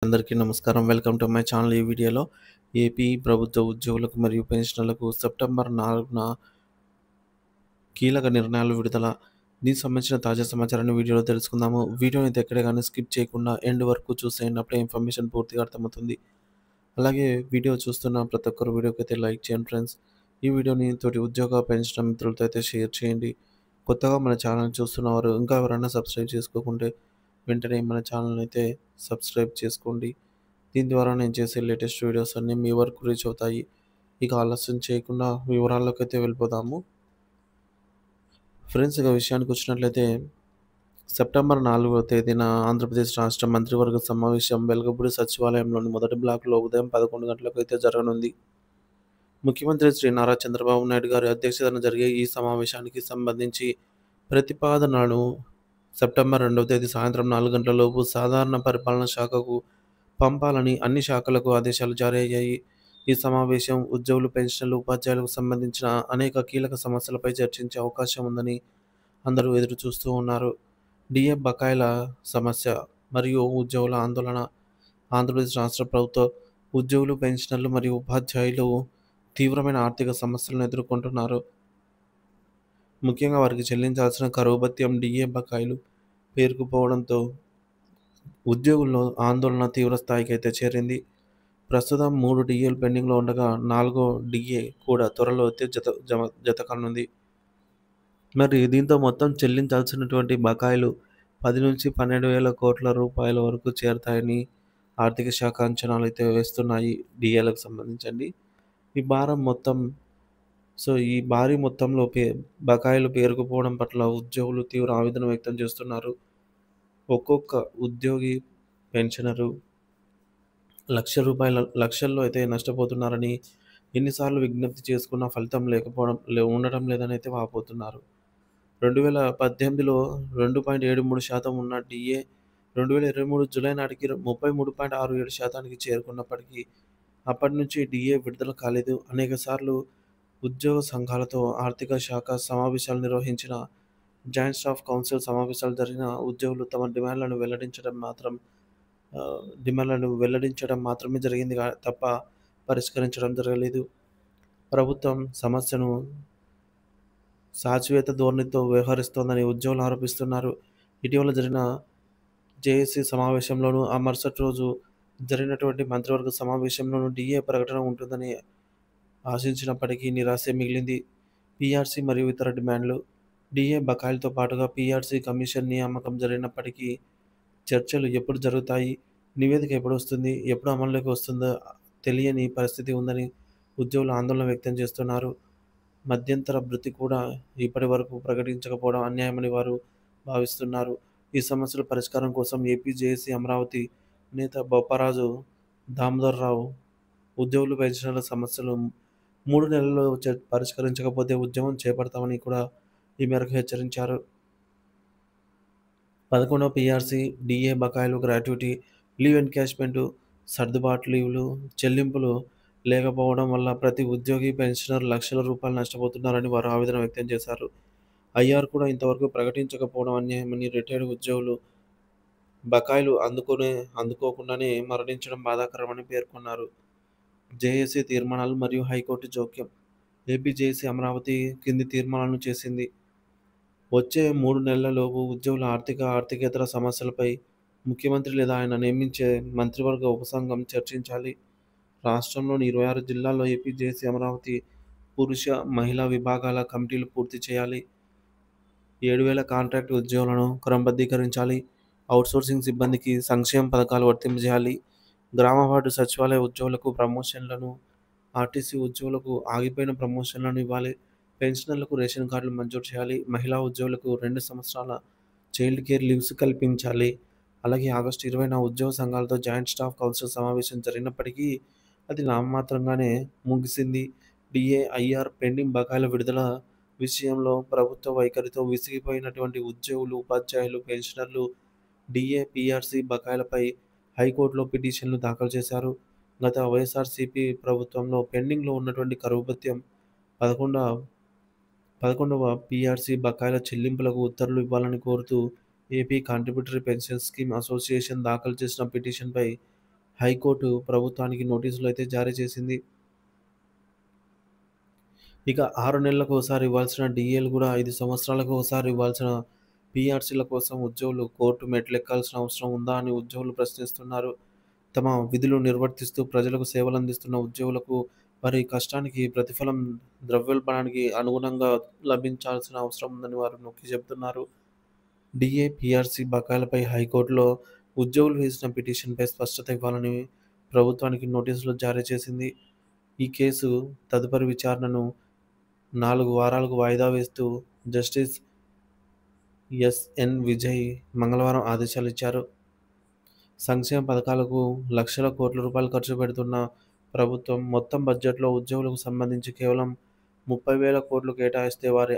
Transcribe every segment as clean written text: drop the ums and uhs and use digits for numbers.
అందరికీ నమస్కారం. Welcome to my channel. ఈ వీడియోలో ఏపీ ప్రభుత్వ ఉద్యోగులకు మరియు పెన్షనర్లకు సెప్టెంబర్ 4న కీలక నిర్ణయాలు విడుదల. దీనికి సంబంధించిన తాజా సమాచారాన్ని వీడియోలో తెలుసుకుందాము. వీడియోని అయితే ఎక్కడ గాని స్కిప్ చేయకుండా ఎండ్ వరకు చూసేయండి. అప్పుడే ఇన్ఫర్మేషన్ పూర్తిగా అర్థమవుతుంది. అలాగే వీడియో చూస్తున్న ప్రతి ఒక్కరు వీడియోకి అయితే లైక్ చేయండి ఫ్రెండ్స్. ఈ వీడియోని తోటి ఉద్యోగ, పెన్షనర్ మిత్రులతో అయితే షేర్ చేయండి. కొత్తగా మన ఛానల్ చూస్తున్నవారు ఇంకా ఎవరైనా సబ్స్క్రైబ్ చేసుకోకుంటే వెంటనే మన ఛానల్‌ని అయితే సబ్స్క్రైబ్ చేసుకోండి. దీని ద్వారా నేను చేసే లేటెస్ట్ వీడియోస్ అన్నీ మీ వరకు రీచ్ అవుతాయి. ఇక ఆలస్యం చేయకుండా వివరాల్లోకైతే వెళ్ళిపోదాము. ఫ్రెండ్స్, ఇక విషయానికి వచ్చినట్లయితే సెప్టెంబర్ 4వ తేదీన ఆంధ్రప్రదేశ్ రాష్ట్ర మంత్రివర్గ సమావేశం వెలగపూడి సచివాలయంలోని మొదటి బ్లాక్‌లో ఉదయం 11 గంటలకు అయితే జరగనుంది. ముఖ్యమంత్రి శ్రీ నారా చంద్రబాబు నాయుడు గారి అధ్యక్షతన జరిగే ఈ సమావేశానికి సంబంధించి ప్రతిపాదనలను సెప్టెంబర్ 2వ తేదీ సాయంత్రం 4 గంటలలోపు సాధారణ పరిపాలనా శాఖకు పంపాలని అన్ని శాఖలకు ఆదేశాలు జారీ అయ్యాయి. ఈ సమావేశం ఉద్యోగులు, పెన్షనర్లు, ఉపాధ్యాయులకు సంబంధించిన అనేక కీలక సమస్యలపై చర్చించే అవకాశం ఉందని అందరూ ఎదురు చూస్తూ ఉన్నారు. డిఏ బకాయిల సమస్య మరియు ఉద్యోగుల ఆందోళన. ఆంధ్రప్రదేశ్ రాష్ట్ర ప్రభుత్వ ఉద్యోగులు, పెన్షనర్లు మరియు ఉపాధ్యాయులు తీవ్రమైన ఆర్థిక సమస్యలను ఎదుర్కొంటున్నారు. ముఖ్యంగా వారికి చెల్లించాల్సిన కరువు భత్యం, డిఏ బకాయిలు పేరుకుపోవడంతో ఉద్యోగుల్లో ఆందోళన తీవ్ర స్థాయికి అయితే చేరింది. ప్రస్తుతం 3 డిఏలు పెండింగ్‌లో ఉండగా, నాలుగో డిఏ కూడా త్వరలో అయితే జత కానుంది. మరి దీంతో మొత్తం చెల్లించాల్సినటువంటి బకాయిలు 10,000-12,000 కోట్ల రూపాయల వరకు చేరతాయని ఆర్థిక శాఖ అంచనాలైతే వేస్తున్నాయి డిఏలకు సంబంధించండి. ఈ భారం మొత్తం ఈ భారీ మొత్తంలో బకాయిలు పేరుకుపోవడం పట్ల ఉద్యోగులు తీవ్ర ఆవేదన వ్యక్తం చేస్తున్నారు. ఒక్కొక్క ఉద్యోగి, పెన్షనరు లక్షల్లో అయితే నష్టపోతున్నారని, ఎన్నిసార్లు విజ్ఞప్తి చేసుకున్నా ఫలితం ఉండటం లేదని అయితే వాపోతున్నారు. 2018లో 2.73% ఉన్న డిఏ 2023 జూలై నాటికి 33.67%కి చేరుకున్నప్పటికీ అప్పటి నుంచి డిఏ విడుదల కాలేదు. అనేకసార్లు ఉద్యోగ సంఘాలతో ఆర్థిక శాఖ సమావేశాలు నిర్వహించిన, జాయింట్ స్టాఫ్ కౌన్సిల్ సమావేశాలు జరిగినా ఉద్యోగులు తమ డిమాండ్లను వెల్లడించడం మాత్రమే జరిగింది తప్ప పరిష్కరించడం జరగలేదు. ప్రభుత్వం సమస్యను సాచివేత ధోరణితో వ్యవహరిస్తోందని ఉద్యోగులు ఆరోపిస్తున్నారు. ఇటీవల జరిగిన జేఏసీ సమావేశంలోనూ, ఆ మరుసటి రోజు జరిగినటువంటి మంత్రివర్గ సమావేశంలోనూ డిఏ ప్రకటన ఉంటుందని ఆశించినప్పటికీ నిరాశే మిగిలింది. పీఆర్సీ మరియు ఇతర డిమాండ్లు. డిఏ బకాయిలతో పాటుగా పీఆర్సీ కమిషన్ నియామకం జరిగినప్పటికీ చర్చలు ఎప్పుడు జరుగుతాయి, నివేదిక ఎప్పుడొస్తుంది, ఎప్పుడు అమల్లోకి వస్తుందో తెలియని పరిస్థితి ఉందని ఉద్యోగులు ఆందోళన వ్యక్తం చేస్తున్నారు. మధ్యంతర భృతి కూడా ఇప్పటివరకు ప్రకటించకపోవడం అన్యాయమని వారు భావిస్తున్నారు. ఈ సమస్యల పరిష్కారం కోసం ఏపీ జేఏసీ అమరావతి నేత బొప్పరాజు దామోదరరావు ఉద్యోగులు, పెన్షనర్ల సమస్యలు 3 నెలల్లో పరిష్కరించకపోతే ఉద్యమం చేపడతామని కూడా ఈ మేరకు హెచ్చరించారు. 11వ పీఆర్సీ, డిఏ బకాయిలు, గ్రాట్యుటీ, లీవ్ ఎన్కాష్‌మెంట్, సర్దుబాటు లీవ్లు చెల్లింపులు లేకపోవడం వల్ల ప్రతి ఉద్యోగి, పెన్షనర్ లక్షల రూపాయలు నష్టపోతున్నారని వారు ఆవేదన వ్యక్తం చేశారు. ఐఆర్ కూడా ఇంతవరకు ప్రకటించకపోవడం అన్యాయమని, రిటైర్డ్ ఉద్యోగులు బకాయిలు అందుకోకుండానే మరణించడం బాధాకరమని పేర్కొన్నారు. జేఏసీ తీర్మానాలు మరియు హైకోర్టు జోక్యం. ఏపీ జేఏసీ అమరావతి కింది తీర్మానాలను చేసింది. వచ్చే 3 నెలలలోపు ఉద్యోగుల ఆర్థికేతర సమస్యలపై ముఖ్యమంత్రి లేదా ఆయన నియమించే మంత్రివర్గ ఉపసంఘం చర్చించాలి. రాష్ట్రంలోని 26 జిల్లాల్లో ఏపీ జేఏసీ అమరావతి పురుష, మహిళా విభాగాల కమిటీలు పూర్తి చేయాలి. 7,000 కాంట్రాక్ట్ ఉద్యోగులను క్రమబద్ధీకరించాలి. ఔట్సోర్సింగ్ సిబ్బందికి సంక్షేమ పథకాలు వర్తింపజేయాలి. గ్రామ వార్డు సచివాలయ ఉద్యోగులకు ప్రమోషన్లను, ఆర్టీసీ ఉద్యోగులకు ఆగిపోయిన ప్రమోషన్లను ఇవ్వాలి. పెన్షనర్లకు రేషన్ కార్డులు మంజూరు చేయాలి. మహిళా ఉద్యోగులకు 2 సంవత్సరాల చైల్డ్ కేర్ లీవ్స్ కల్పించాలి. అలాగే ఆగస్టు 20న ఉద్యోగ సంఘాలతో జాయింట్ స్టాఫ్ కౌన్సిల్ సమావేశం జరిగినప్పటికీ అది నామమాత్రంగానే ముగిసింది. డిఏ, ఐఆర్ పెండింగ్ బకాయిల విడుదల విషయంలో ప్రభుత్వ వైఖరితో విసిగిపోయినటువంటి ఉద్యోగులు, ఉపాధ్యాయులు, పెన్షనర్లు డిఏ, పీఆర్సీ బకాయిలపై హైకోర్టులో పిటిషన్లు దాఖలు చేశారు. గత వైఎస్ఆర్సీపీ ప్రభుత్వంలో పెండింగ్‌లో ఉన్నటువంటి కరువు భత్యం, 11వ పీఆర్సీ బకాయిల చెల్లింపులకు ఉత్తర్వులు ఇవ్వాలని కోరుతూ AP contributory pension scheme association దాఖలు చేసిన పిటిషన్‌పై హైకోర్టు ప్రభుత్వానికి నోటీసులైతే జారీ చేసింది. ఇక 6 నెలలకు ఓసారి ఇవ్వాల్సిన డీఏలు గూడా 5 సంవత్సరాలకు ఓసారి ఇవ్వాల్సిన పీఆర్సీల కోసం ఉద్యోగులు కోర్టు మెట్లెక్కాల్సిన అవసరం ఉందా అని ఉద్యోగులు ప్రశ్నిస్తున్నారు. తమ విధులు నిర్వర్తిస్తూ ప్రజలకు సేవలందిస్తున్న ఉద్యోగులకు వారి కష్టానికి ప్రతిఫలం ద్రవ్యోల్బణానికి అనుగుణంగా లభించాల్సిన అవసరం ఉందని వారు నొక్కి చెబుతున్నారు. డీఏ, పీఆర్సీ బకాయిలపై హైకోర్టులో ఉద్యోగులు వేసిన పిటిషన్‌పై స్పష్టత ఇవ్వాలని ప్రభుత్వానికి నోటీసులు జారీ చేసింది. ఈ కేసు తదుపరి విచారణను 4 వారాలకు వాయిదా వేస్తూ జస్టిస్ ఎస్‌ఎన్ విజయ్ మంగళవారం ఆదేశాలిచ్చారు. సంక్షేమ పథకాలకు లక్షల కోట్ల రూపాయలు ఖర్చు పెడుతున్న ప్రభుత్వం మొత్తం బడ్జెట్‌లో ఉద్యోగులకు సంబంధించి కేవలం 30,000 కోట్లు కేటాయిస్తే వారి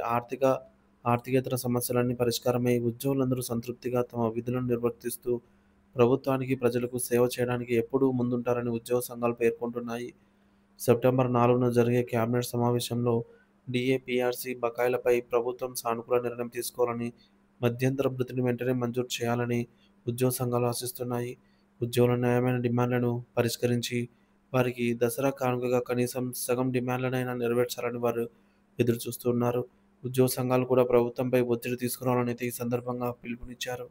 ఆర్థికేతర సమస్యలన్నీ పరిష్కారమై ఉద్యోగులందరూ సంతృప్తిగా తమ విధులను నిర్వర్తిస్తూ ప్రభుత్వానికి, ప్రజలకు సేవ చేయడానికి ఎప్పుడూ ముందుంటారని ఉద్యోగ సంఘాలు పేర్కొంటున్నాయి. సెప్టెంబర్ 4న జరిగే కేబినెట్ సమావేశంలో డీఏ, పీఆర్సీ బకాయిలపై ప్రభుత్వం సానుకూల నిర్ణయం తీసుకోవాలని, మధ్యంతర భృతిని వెంటనే మంజూరు చేయాలని ఉద్యోగ సంఘాలు ఆశిస్తున్నాయి. ఉద్యోగుల న్యాయమైన డిమాండ్లను పరిష్కరించి వారికి దసరా కానుకగా కనీసం సగం డిమాండ్లనైనా నెరవేర్చాలని వారు ఎదురుచూస్తున్నారు. ఉద్యోగ సంఘాలు కూడా ప్రభుత్వంపై ఒత్తిడి తీసుకురావాలని అయితే ఈ సందర్భంగా పిలుపునిచ్చారు.